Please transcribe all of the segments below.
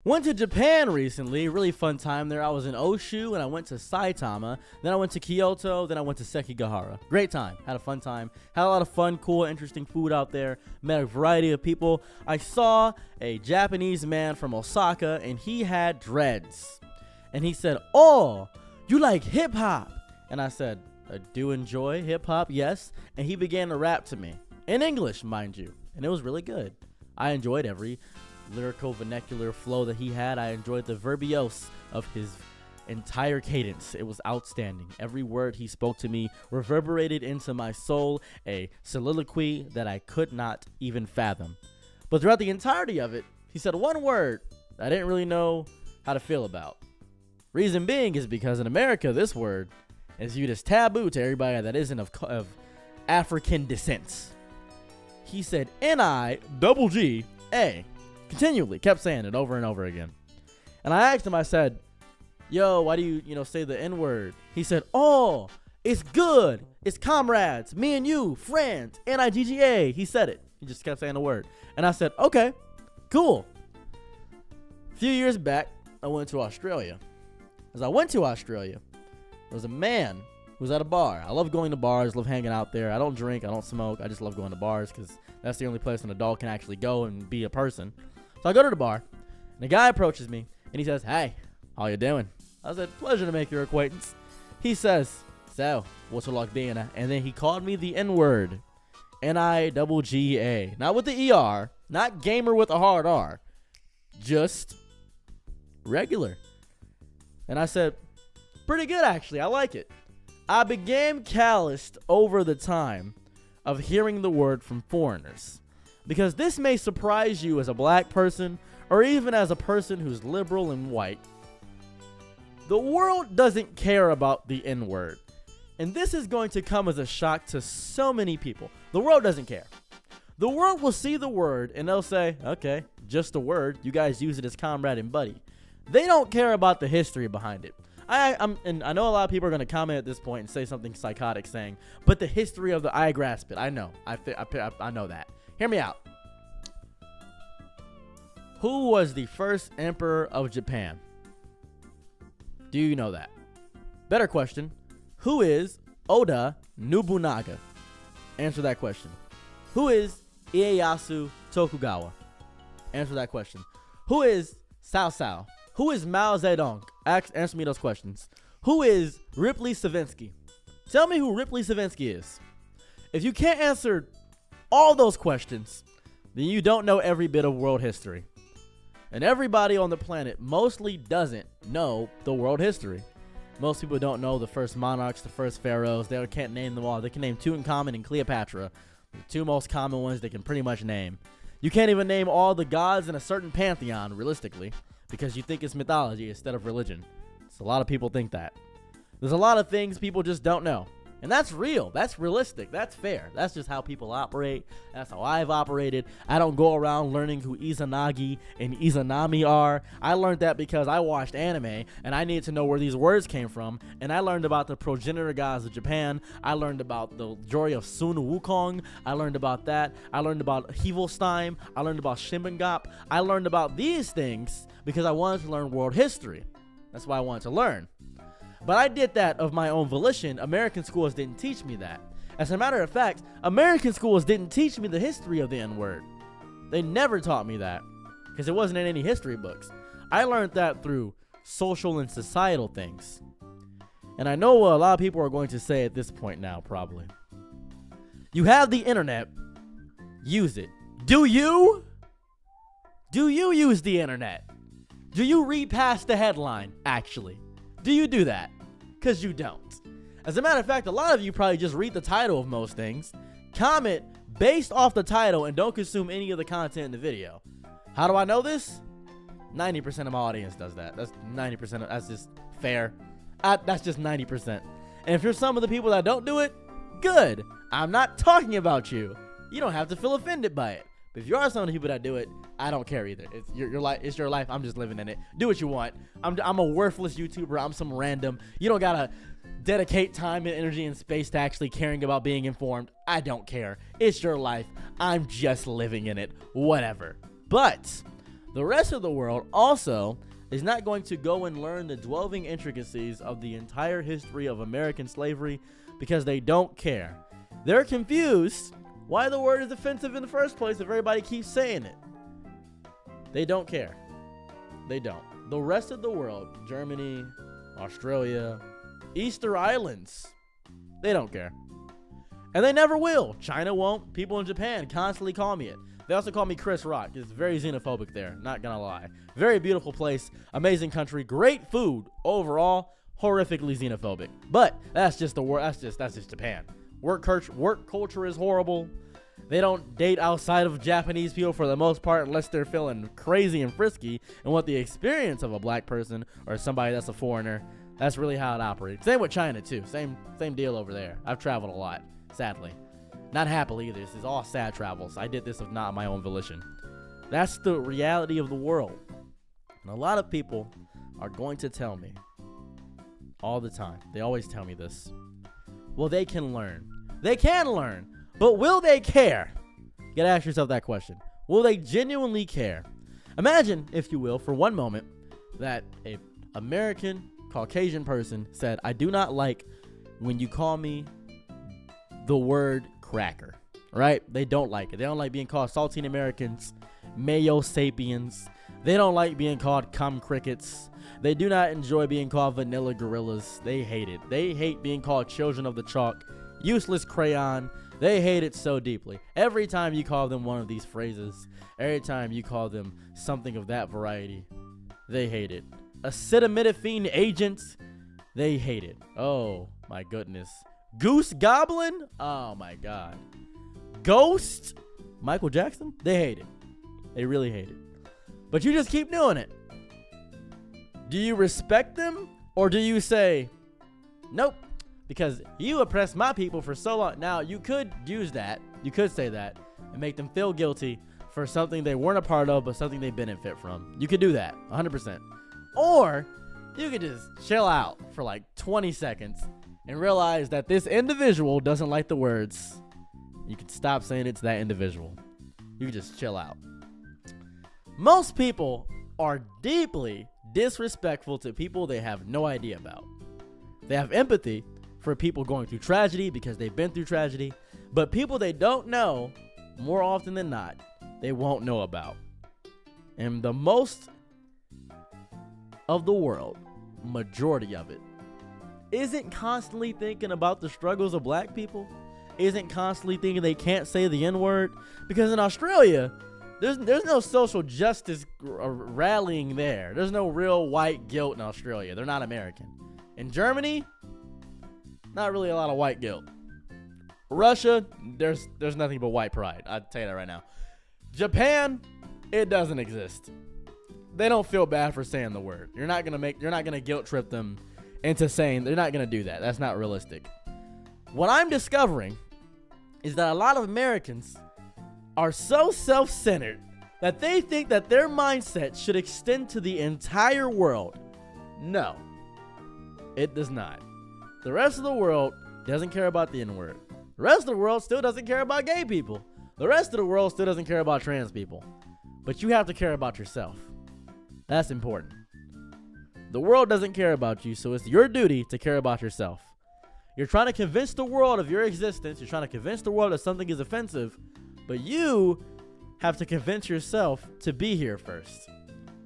Went to Japan recently, really fun time there. I was in Oshu and I went to Saitama. Then I went to Kyoto, then I went to Sekigahara. Great time, had a fun time. Had a lot of fun, cool, interesting food out there. Met a variety of people. I saw a Japanese man from Osaka and he had dreads. And he said, "Oh, you like hip hop?" And I said, "I do enjoy hip hop, yes." And he began to rap to me, in English, mind you. And it was really good. I enjoyed every lyrical vernacular flow that he had. I enjoyed the verbiose of his entire cadence. It was outstanding. Every word he spoke to me reverberated into my soul, a soliloquy that I could not even fathom. But throughout the entirety of it, he said one word that I didn't really know how to feel about. Reason being is because in America, this word is viewed as taboo to everybody that isn't of African descent. He said N-I-double-G-A. Continually kept saying it over and over again. And I asked him, I said, "Yo, why do you say the N-word?" He said, "Oh, it's good. It's comrades, me and you, friends, N-I-G-G-A." He said it. He just kept saying the word. And I said, "Okay, cool." A few years back, I went to Australia. As I went to Australia, there was a man who was at a bar. I love going to bars, love hanging out there. I don't drink, I don't smoke. I just love going to bars because that's the only place an adult can actually go and be a person. So I go to the bar, and a guy approaches me, and he says, "Hey, how you doing?" I said, "Pleasure to make your acquaintance." He says, "So, what's it like being a..." And then he called me the N-word. N-I-double-G-A. Not with the E-R, not gamer with a hard R. Just regular. And I said, "Pretty good, actually. I like it." I became calloused over the time of hearing the word from foreigners. Because this may surprise you as a black person or even as a person who's liberal and white. The world doesn't care about the N-word. And this is going to come as a shock to so many people. The world doesn't care. The world will see the word and they'll say, "Okay, just a word. You guys use it as comrade and buddy." They don't care about the history behind it. And I know a lot of people are going to comment at this point and say something psychotic saying, "But the history of I grasp it." I know. I know that. Hear me out. Who was the first emperor of Japan? Do you know that? Better question. Who is Oda Nobunaga? Answer that question. Who is Ieyasu Tokugawa? Answer that question. Who is Cao Cao? Who is Mao Zedong? Answer me those questions. Who is Ripley Savinsky? Tell me who Ripley Savinsky is. If you can't answer all those questions, then you don't know every bit of world history. And everybody on the planet mostly doesn't know the world history. Most people don't know the first monarchs, the first pharaohs. They can't name them all. They can name Tutankhamun and Cleopatra, the two most common ones they can pretty much name. You can't even name all the gods in a certain pantheon, realistically, because you think it's mythology instead of religion. So a lot of people think that. There's a lot of things people just don't know. And that's real. That's realistic. That's fair. That's just how people operate. That's how I've operated. I don't go around learning who Izanagi and Izanami are. I learned that because I watched anime and I needed to know where these words came from. And I learned about the progenitor gods of Japan. I learned about the story of Sun Wukong. I learned about that. I learned about Hivelstein. I learned about Shimbengop. I learned about these things because I wanted to learn world history. That's why I wanted to learn. But I did that of my own volition. American schools didn't teach me that. As a matter of fact, American schools didn't teach me the history of the N-word. They never taught me that because it wasn't in any history books. I learned that through social and societal things. And I know what a lot of people are going to say at this point now, probably. You have the internet. Use it. Do you? Do you use the internet? Do you read past the headline, actually? Do you do that? Because you don't. As a matter of fact, a lot of you probably just read the title of most things, comment based off the title, and don't consume any of the content in the video. How do I know this? 90% of my audience does that. That's 90%. That's just fair. That's just 90%. And if you're some of the people that don't do it, good. I'm not talking about you. You don't have to feel offended by it. But if you are some of the people that do it, I don't care either. It's your life. It's your life. I'm just living in it. Do what you want. I'm a worthless YouTuber. I'm some random. You don't gotta dedicate time and energy and space to actually caring about being informed. I don't care. It's your life. I'm just living in it. Whatever. But The rest of the world also is not going to go and learn the dwelling intricacies of the entire history of American slavery because they don't care. They're confused why the word is offensive in the first place if everybody keeps saying it. They don't care. They don't. The rest of the world, Germany, Australia, Easter Islands, they don't care. And they never will. China won't. People in Japan constantly call me it. They also call me Chris Rock. It's very xenophobic there, not gonna lie. Very beautiful place, amazing country, great food. Overall, horrifically xenophobic. But that's just the word. That's just Japan. Work culture is horrible. They don't date outside of Japanese people for the most part unless they're feeling crazy and frisky and want the experience of a black person or somebody that's a foreigner. That's really how it operates. Same with China too. Same deal over there. I've traveled a lot, sadly. Not happily either. This is all sad travels. I did this of not my own volition. That's the reality of the world. And a lot of people are going to tell me all the time. They always tell me this. Well, they can learn. They can learn. But will they care? You gotta ask yourself that question. Will they genuinely care? Imagine, if you will, for one moment, that an American Caucasian person said, I do not like when you call me the word cracker, right? They don't like it. They don't like being called saltine Americans, mayo sapiens. They don't like being called cum crickets. They do not enjoy being called vanilla gorillas. They hate it. They hate being called children of the chalk, useless crayon. They hate it so deeply. Every time you call them one of these phrases, every time you call them something of that variety, they hate it. Acetaminophen agents, they hate it. Oh my goodness. Goose Goblin? Oh my God. Ghost? Michael Jackson? They hate it. They really hate it. But you just keep doing it. Do you respect them? Or do you say, nope, because you oppressed my people for so long. Now, you could use that. You could say that and make them feel guilty for something they weren't a part of, but something they benefit from. You could do that 100%. Or you could just chill out for like 20 seconds and realize that this individual doesn't like the words. You can stop saying it's that individual. You can just chill out. Most people are deeply disrespectful to people they have no idea about. They have empathy for people going through tragedy because they've been through tragedy, but people they don't know, more often than not, they won't know about. And the most of the world, majority of it, isn't constantly thinking about the struggles of black people, isn't constantly thinking they can't say the N-word, because in Australia, there's no social justice rallying there. There's no real white guilt in Australia. They're not American. In Germany, not really a lot of white guilt. Russia, there's nothing but white pride. I'll tell you that right now. Japan, it doesn't exist. They don't feel bad for saying the word. You're not gonna guilt trip them into saying. They're not gonna do that. That's not realistic. What I'm discovering is that a lot of Americans are so self-centered that they think that their mindset should extend to the entire world. No, it does not. The rest of the world doesn't care about the N-word. The rest of the world still doesn't care about gay people. The rest of the world still doesn't care about trans people. But you have to care about yourself. That's important. The world doesn't care about you, so it's your duty to care about yourself. You're trying to convince the world of your existence. You're trying to convince the world that something is offensive, but you have to convince yourself to be here first.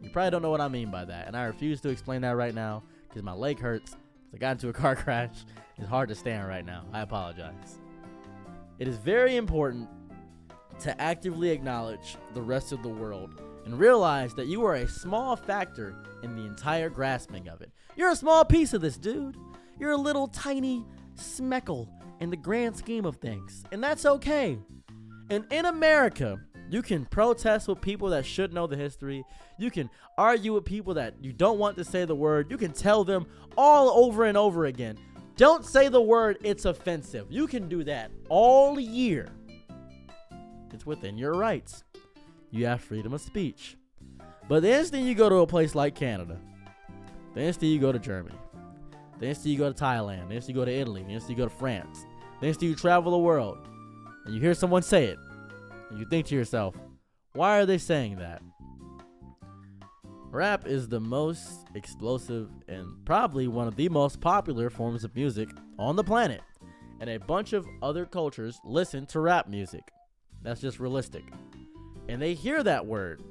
You probably don't know what I mean by that, and I refuse to explain that right now because my leg hurts. I got into a car crash. It's hard to stand right now. I apologize. It is very important to actively acknowledge the rest of the world and realize that you are a small factor in the entire grasping of it. You're a small piece of this, dude. You're a little tiny speckle in the grand scheme of things, and that's okay. And in America, you can protest with people that should know the history. You can argue with people that you don't want to say the word. You can tell them all over and over again, don't say the word, it's offensive. You can do that all year. It's within your rights. You have freedom of speech. But the instant you go to a place like Canada, the instant you go to Germany, the instant you go to Thailand, the instant you go to Italy, the instant you go to France, the instant you travel the world, and you hear someone say it, and you think to yourself, why are they saying that? Rap is the most explosive and probably one of the most popular forms of music on the planet. And a bunch of other cultures listen to rap music. That's just realistic. And they hear that word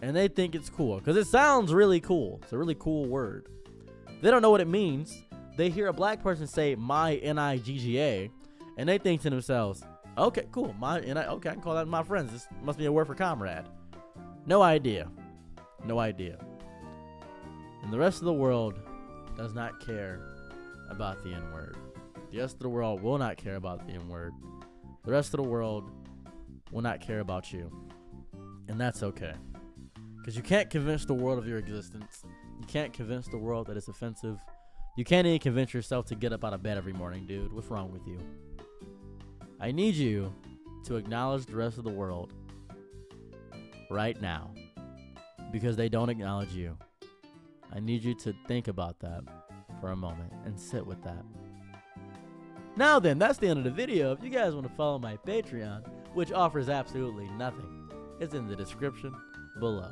and they think it's cool because it sounds really cool. It's a really cool word. They don't know what it means. They hear a black person say my N-I-G-G-A and they think to themselves, okay, cool. Okay, I can call that my friends. This must be a word for comrade. No idea. No idea. And the rest of the world does not care about the N-word. The rest of the world will not care about the N-word. The rest of the world will not care about you. And that's okay. Because you can't convince the world of your existence. You can't convince the world that it's offensive. You can't even convince yourself to get up out of bed every morning, dude. What's wrong with you? I need you to acknowledge the rest of the world right now. Because they don't acknowledge you. I need you to think about that for a moment and sit with that. Now then, that's the end of the video. If you guys want to follow my Patreon, which offers absolutely nothing, it's in the description below.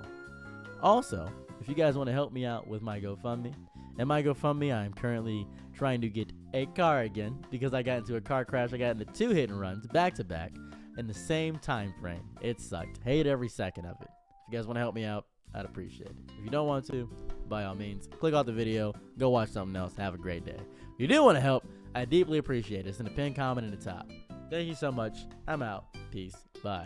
Also, if you guys want to help me out with my GoFundMe, and my GoFundMe, I'm currently trying to get a car again because I got into a car crash. I got into 2 hit and runs back to back in the same time frame. It sucked. Hate every second of it. If you guys want to help me out, I'd appreciate it. If you don't want to, by all means, click off the video, go watch something else, have a great day. If you do want to help, I deeply appreciate it. It's in the pinned comment in the top. Thank you so much. I'm out. Peace. Bye.